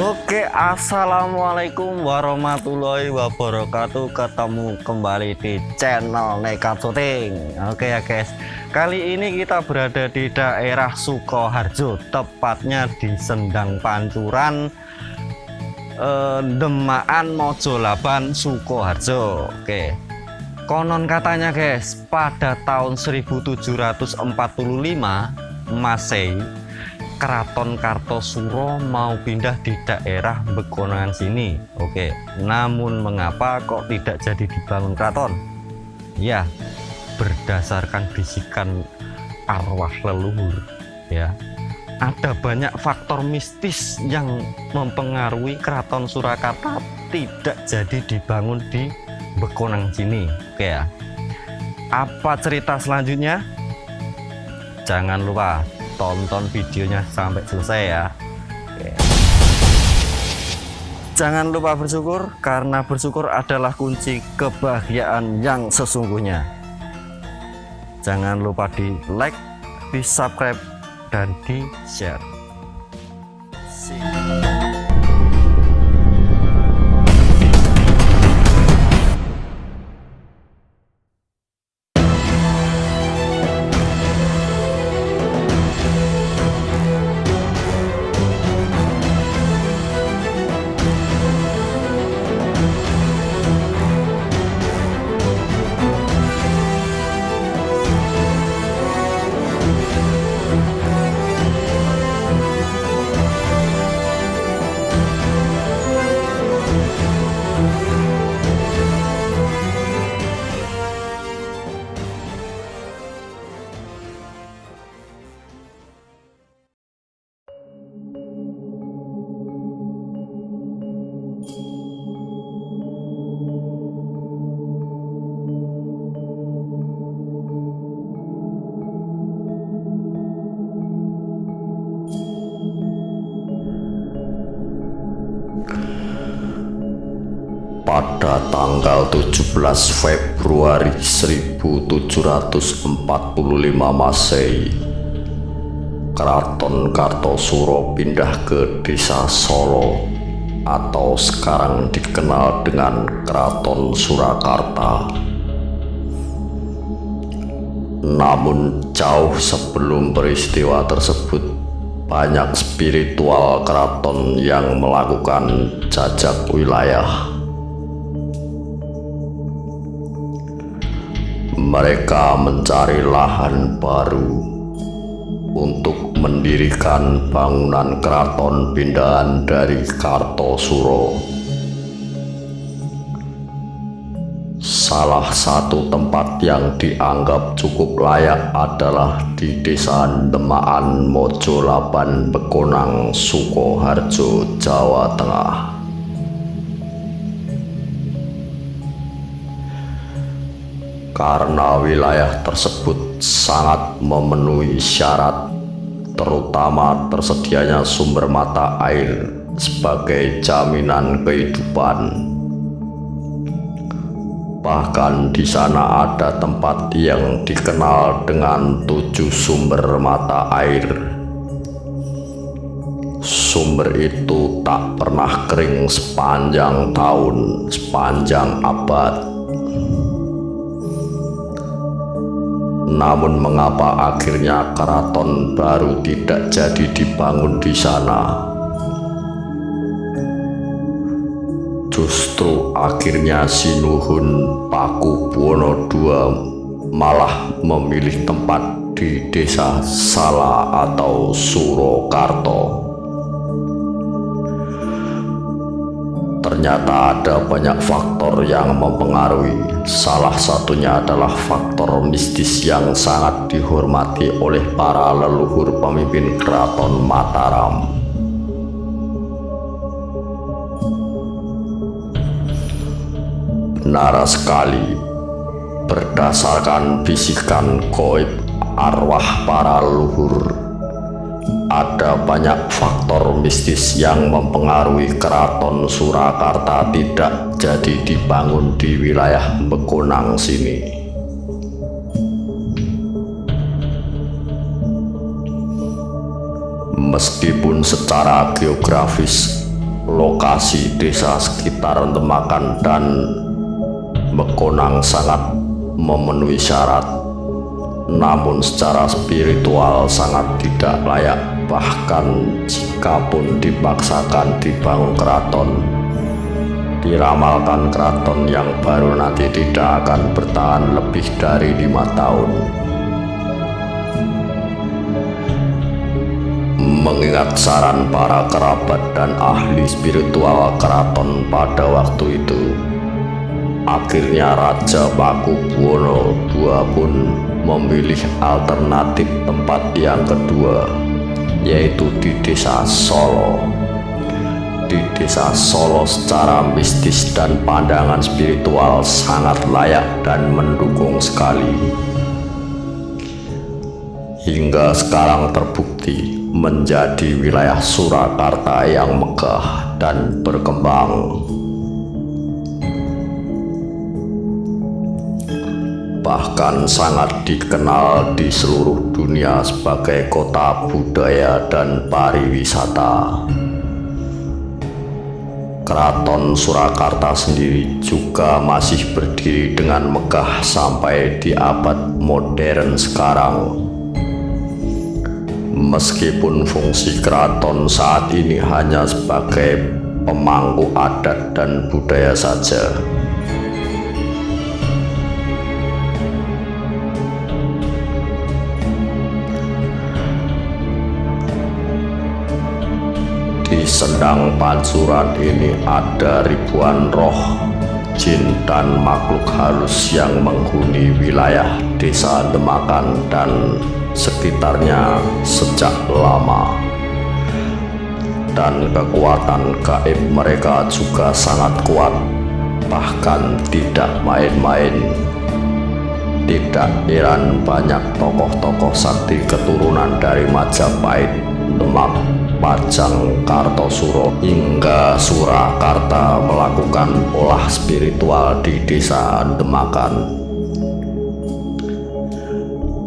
Oke, assalamualaikum warahmatullahi wabarakatuh. Ketemu kembali di channel Nekat Syuting. Oke ya guys, kali ini kita berada di daerah Sukoharjo, tepatnya di Sendang Pancuran, Demaan Mojolaban, Sukoharjo. Oke, konon katanya guys, pada tahun 1745 Masehi, Keraton Kartosuro mau pindah di daerah Bekonangan sini. Oke, namun mengapa kok tidak jadi dibangun keraton? Ya, berdasarkan bisikan arwah leluhur ya. Ada banyak faktor mistis yang mempengaruhi Keraton Surakarta tidak jadi dibangun di Bekonangan sini. Oke ya. Apa cerita selanjutnya? Jangan lupa tonton videonya sampai selesai ya. Oke. Jangan lupa bersyukur, karena bersyukur adalah kunci kebahagiaan yang sesungguhnya. Jangan lupa di like, di subscribe, dan di share. Pada tanggal 17 Februari 1745 Masehi, Keraton Kartosuro pindah ke Desa Solo atau sekarang dikenal dengan Keraton Surakarta. Namun jauh sebelum peristiwa tersebut, banyak spiritual keraton yang melakukan jajak wilayah. Mereka mencari lahan baru untuk mendirikan bangunan keraton pindahan dari Kartosuro. Salah satu tempat yang dianggap cukup layak adalah di Desa Demaan Mojolaban, Bekonang, Sukoharjo, Jawa Tengah. Karena wilayah tersebut sangat memenuhi syarat, terutama tersedianya sumber mata air sebagai jaminan kehidupan. Bahkan di sana ada tempat yang dikenal dengan 7 sumber mata air. Sumber itu tak pernah kering sepanjang tahun, sepanjang abad. Namun mengapa akhirnya keraton baru tidak jadi dibangun di sana? Justru akhirnya Sinuhun Pakubuwono II malah memilih tempat di Desa Sala atau Surakarta. Ternyata ada banyak faktor yang mempengaruhi. Salah satunya adalah faktor mistis yang sangat dihormati oleh para leluhur pemimpin Keraton Mataram. Benar sekali, berdasarkan bisikan gaib arwah para leluhur, ada banyak faktor mistis yang mempengaruhi Keraton Surakarta tidak jadi dibangun di wilayah Bekonang sini. Meskipun secara geografis lokasi desa sekitar Demakan dan Mekonang sangat memenuhi syarat, namun secara spiritual sangat tidak layak. Bahkan jika pun dipaksakan dibangun keraton, diramalkan keraton yang baru nanti tidak akan bertahan lebih dari 5 tahun. Mengingat saran para kerabat dan ahli spiritual keraton pada waktu itu, akhirnya Raja Pakubuwono II pun memilih alternatif tempat yang kedua, yaitu di Desa Solo. Di Desa Solo secara mistis dan pandangan spiritual sangat layak dan mendukung sekali. Hingga sekarang terbukti menjadi wilayah Surakarta yang megah dan berkembang. Bahkan sangat dikenal di seluruh dunia sebagai kota budaya dan pariwisata. Keraton Surakarta sendiri juga masih berdiri dengan megah sampai di abad modern sekarang. Meskipun fungsi keraton saat ini hanya sebagai pemangku adat dan budaya saja. Di Sendang Pancuran ini ada ribuan roh, jin dan makhluk halus yang menghuni wilayah Desa Demakan dan sekitarnya sejak lama, dan kekuatan gaib mereka juga sangat kuat, bahkan tidak main-main. Tidak heran banyak tokoh-tokoh sakti keturunan dari Majapahit, Demak, Pajang, Kartosuro hingga Surakarta melakukan olah spiritual di Desa Demakan.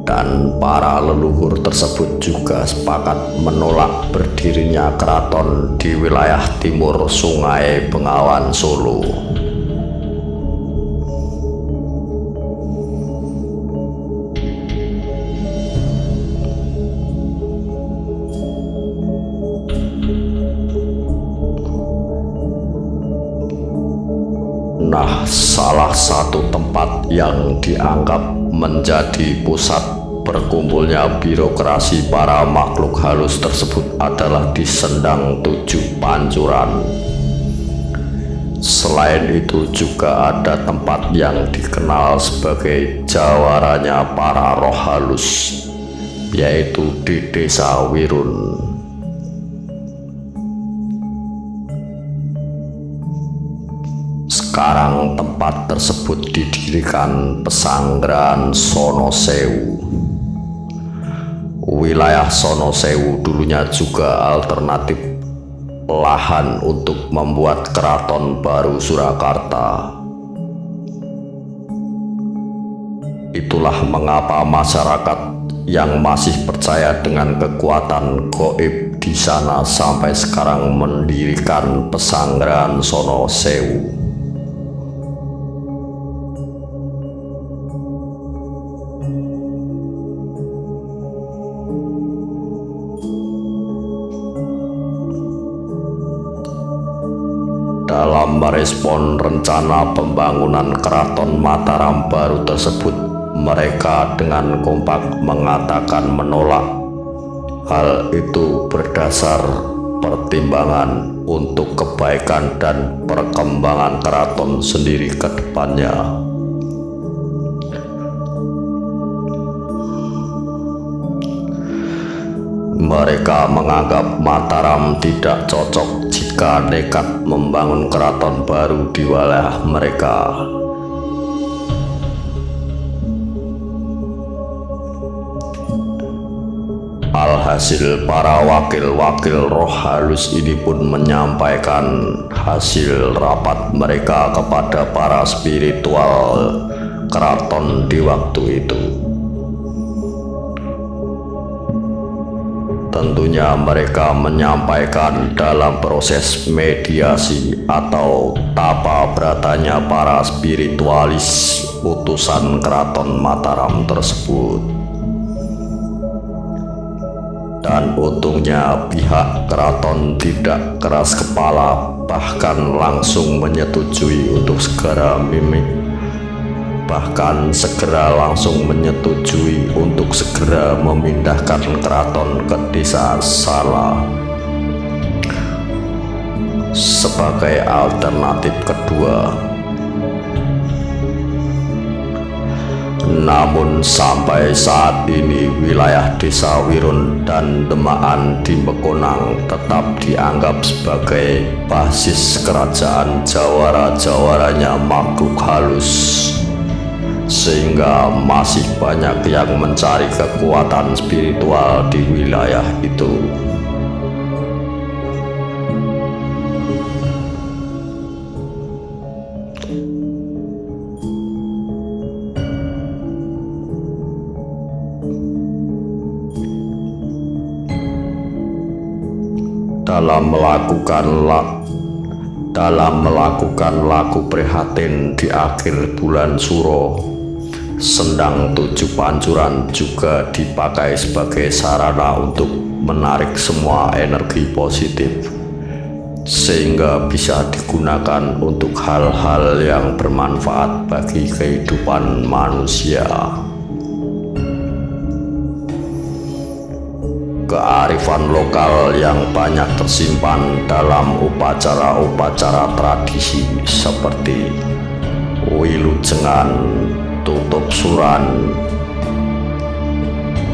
Dan para leluhur tersebut juga sepakat menolak berdirinya keraton di wilayah timur Sungai Bengawan Solo. Nah, salah satu tempat yang dianggap menjadi pusat berkumpulnya birokrasi para makhluk halus tersebut adalah di Sendang Tujuh Pancuran. Selain itu juga ada tempat yang dikenal sebagai jawaranya para roh halus, yaitu di Desa Wirun. Sekarang tempat tersebut didirikan pesanggrahan Sono Sewu. Wilayah Sono Sewu dulunya juga alternatif lahan untuk membuat keraton baru Surakarta. Itulah mengapa masyarakat yang masih percaya dengan kekuatan gaib di sana sampai sekarang mendirikan pesanggrahan Sono Sewu. Dalam merespon rencana pembangunan keraton Mataram baru tersebut, mereka dengan kompak mengatakan menolak. Hal itu berdasar pertimbangan untuk kebaikan dan perkembangan keraton sendiri ke depannya. Mereka menganggap Mataram tidak cocok jika nekat membangun keraton baru di wilayah mereka. Alhasil para wakil-wakil roh halus ini pun menyampaikan hasil rapat mereka kepada para spiritual keraton di waktu itu. tentunya mereka menyampaikan dalam proses mediasi atau tapa beratanya para spiritualis utusan Keraton Mataram tersebut. Dan untungnya pihak keraton tidak keras kepala, bahkan langsung menyetujui untuk segera memindahkan keraton ke desa Sala sebagai alternatif kedua. Namun sampai saat ini wilayah desa Wirun dan Demaan di Mekonang tetap dianggap sebagai basis kerajaan jawara-jawaranya makhluk halus, sehingga masih banyak yang mencari kekuatan spiritual di wilayah itu. Dalam melakukan laku prihatin di akhir bulan Suro, sendang 7 pancuran juga dipakai sebagai sarana untuk menarik semua energi positif, sehingga bisa digunakan untuk hal-hal yang bermanfaat bagi kehidupan manusia. Kearifan lokal yang banyak tersimpan dalam upacara-upacara tradisi seperti Wilujengan, tutup suran,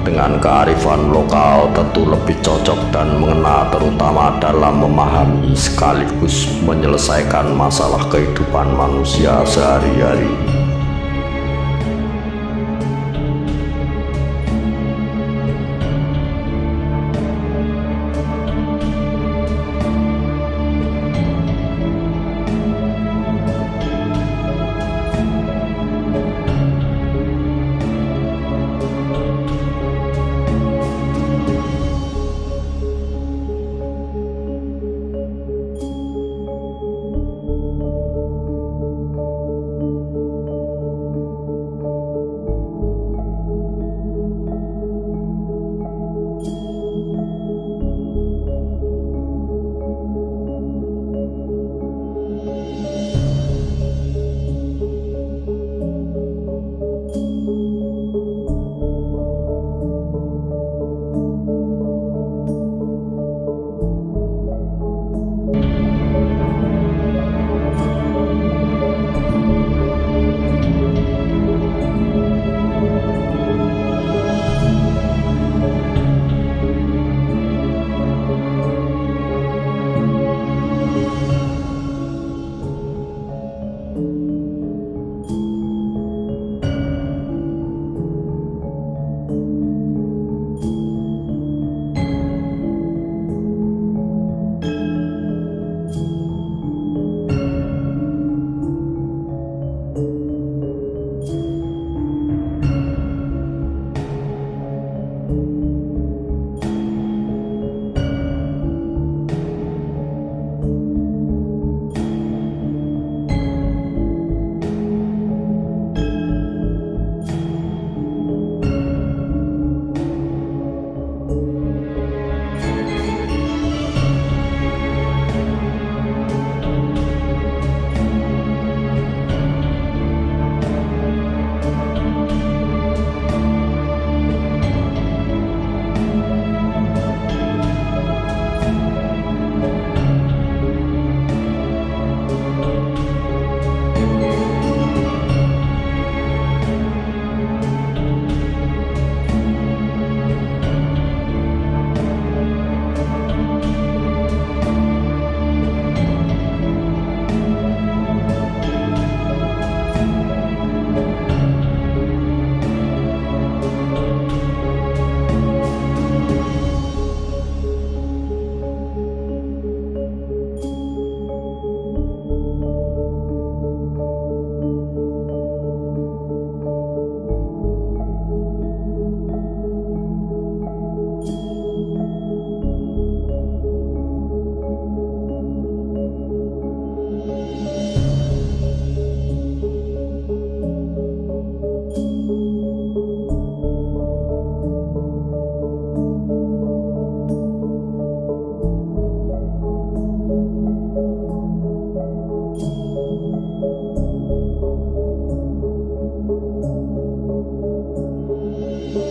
dengan kearifan lokal tentu lebih cocok dan mengena, terutama dalam memahami sekaligus menyelesaikan masalah kehidupan manusia sehari-hari.